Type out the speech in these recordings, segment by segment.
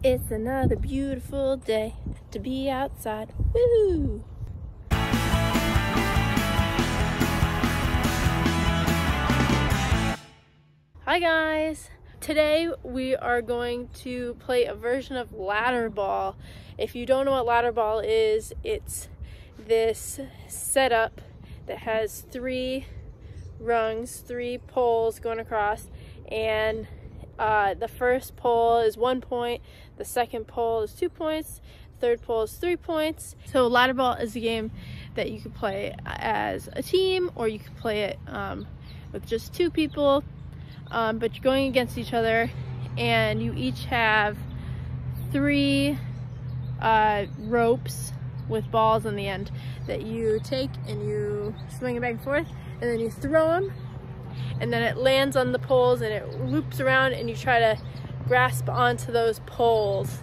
It's another beautiful day to be outside. Woo! Hi guys! Today we are going to play a version of ladder ball. If you don't know what ladder ball is, it's this setup that has 3 rungs, 3 poles going across, and the first pole is 1 point, the second pole is 2 points, third pole is 3 points. So ladder ball is a game that you can play as a team, or you can play it with just 2 people, but you're going against each other, and you each have 3 ropes with balls on the end that you take and you swing it back and forth, and then you throw them, and then it lands on the poles and it loops around, and you try to grasp onto those poles.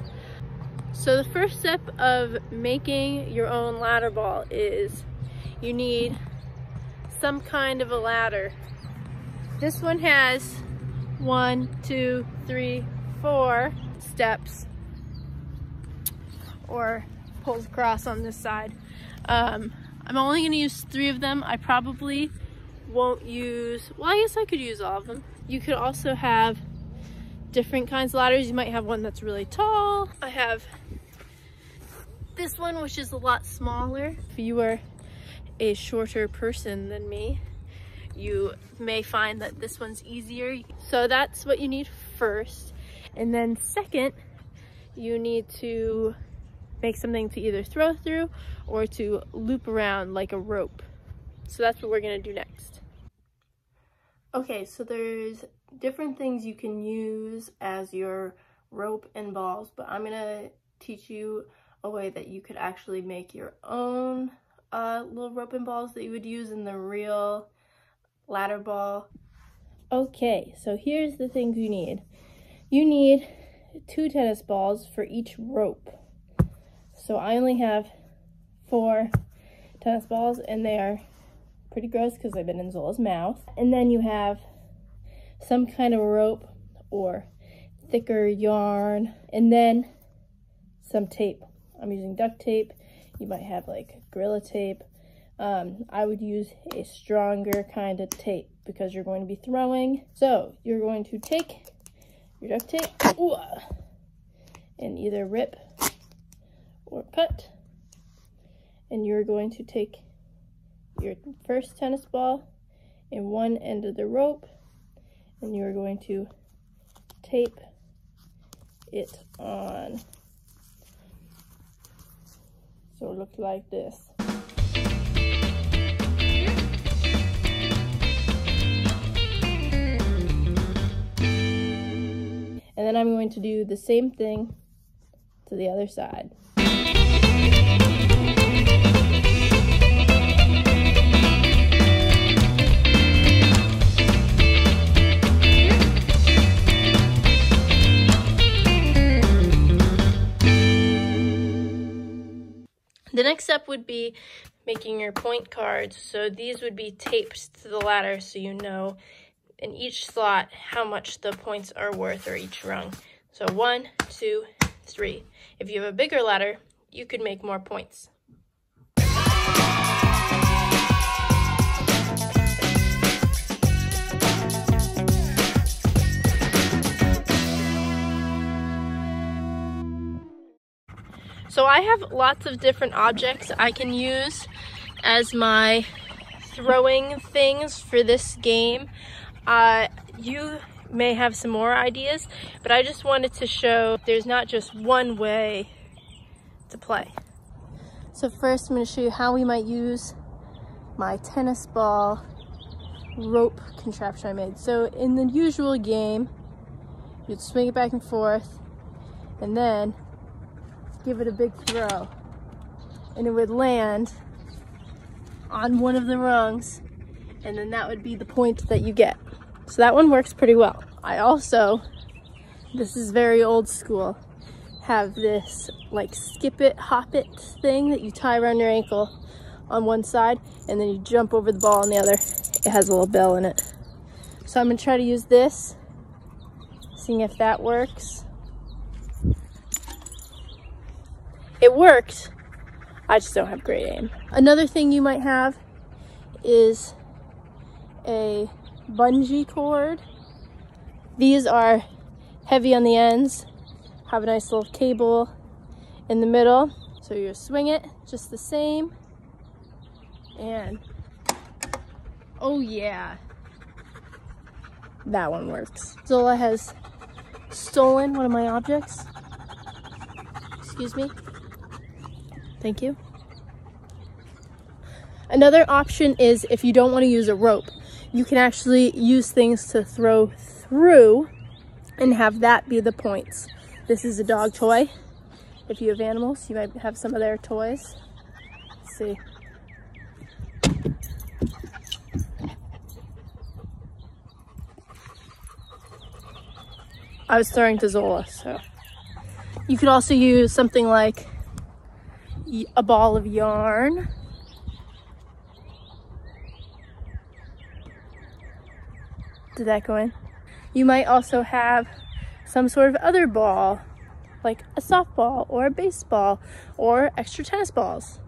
So the first step of making your own ladder ball is you need some kind of a ladder. This one has 1, 2, 3, 4 steps, or poles across on this side. I'm only going to use 3 of them. I probably won't use, well, I guess I could use all of them. You could also have different kinds of ladders. You might have one that's really tall. I have this one, which is a lot smaller. If you are a shorter person than me, you may find that this one's easier. So that's what you need first. And then second, you need to make something to either throw through or to loop around like a rope. So that's what we're gonna do next. Okay, so there's different things you can use as your rope and balls, but I'm gonna teach you a way that you could actually make your own little rope and balls that you would use in the real ladder ball. Okay, so here's the things you need. You need 2 tennis balls for each rope. So I only have 4 tennis balls, and they are pretty gross because they've been in Zola's mouth. And then you have some kind of rope or thicker yarn, and then some tape. I'm using duct tape. You might have like Gorilla Tape. I would use a stronger kind of tape because you're going to be throwing. So you're going to take your duct tape and either rip or cut, and you're going to take your first tennis ball in one end of the rope, and you're going to tape it on. So it looks like this. And then I'm going to do the same thing to the other side. The next step would be making your point cards. So these would be taped to the ladder so you know in each slot how much the points are worth, or each rung. So 1, 2, 3. If you have a bigger ladder, you could make more points. So I have lots of different objects I can use as my throwing things for this game. You may have some more ideas, but I just wanted to show there's not just one way to play. So first I'm going to show you how we might use my tennis ball rope contraption I made. So in the usual game, you'd swing it back and forth and then give it a big throw, and it would land on one of the rungs, and then that would be the point that you get. So that one works pretty well. I also, this is very old school, have this like skip it, hop it thing that you tie around your ankle on one side, and then you jump over the ball on the other. It has a little bell in it. So I'm gonna try to use this, seeing if that works. it worked. I just don't have great aim. Another thing you might have is a bungee cord. These are heavy on the ends, have a nice little cable in the middle. So you swing it just the same. And oh yeah, that one works. Zola has stolen one of my objects. Excuse me. Thank you. Another option is if you don't want to use a rope, you can actually use things to throw through and have that be the points. This is a dog toy. If you have animals, you might have some of their toys. Let's see. I was throwing to Zola, so. You could also use something like a ball of yarn. Did that go in? You might also have some sort of other ball, like a softball or a baseball or extra tennis balls.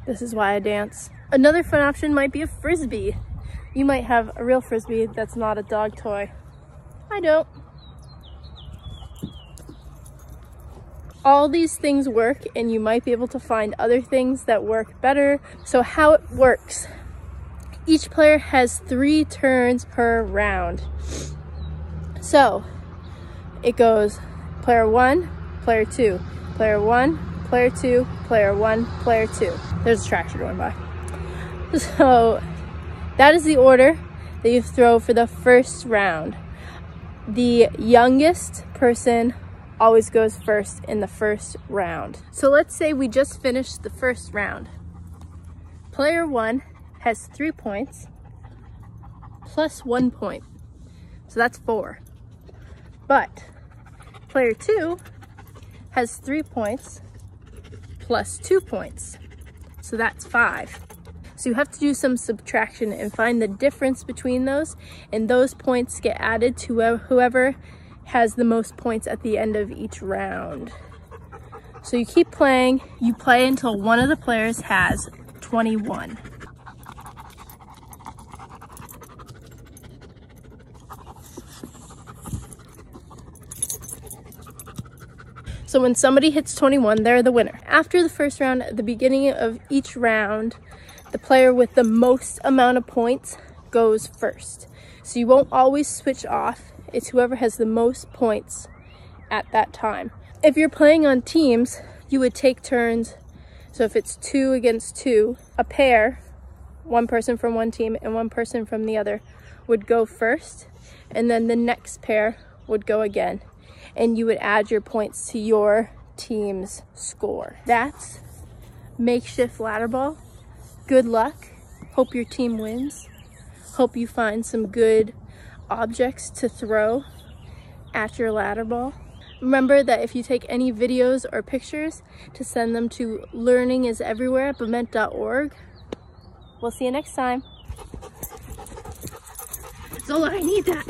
This is why I dance. Another fun option might be a frisbee. You might have a real frisbee that's not a dog toy. I don't. All these things work, and you might be able to find other things that work better. So how it works. Each player has 3 turns per round. So it goes player 1, player 2, player 1, player 2, player 1, player 2. There's a tractor going by. So that is the order that you throw for the first round. The youngest person always goes first in the first round. So let's say we just finished the first round. Player 1 has 3 points plus 1 point. So that's 4. But player 2 has 3 points plus 2 points. So that's 5. So you have to do some subtraction and find the difference between those, and those points get added to whoever has the most points at the end of each round. So you keep playing, you play until one of the players has 21. So when somebody hits 21, they're the winner. After the first round, at the beginning of each round, the player with the most amount of points goes first. So you won't always switch off. It's whoever has the most points at that time. If you're playing on teams, you would take turns. So if it's 2 against 2, a pair, one person from one team and one person from the other, would go first, and then the next pair would go again. And you would add your points to your team's score. That's makeshift ladder ball. Good luck. Hope your team wins. Hope you find some good objects to throw at your ladder ball. Remember that if you take any videos or pictures, to send them to learningiseverywhere@bement.org. We'll see you next time. Zola, I need that.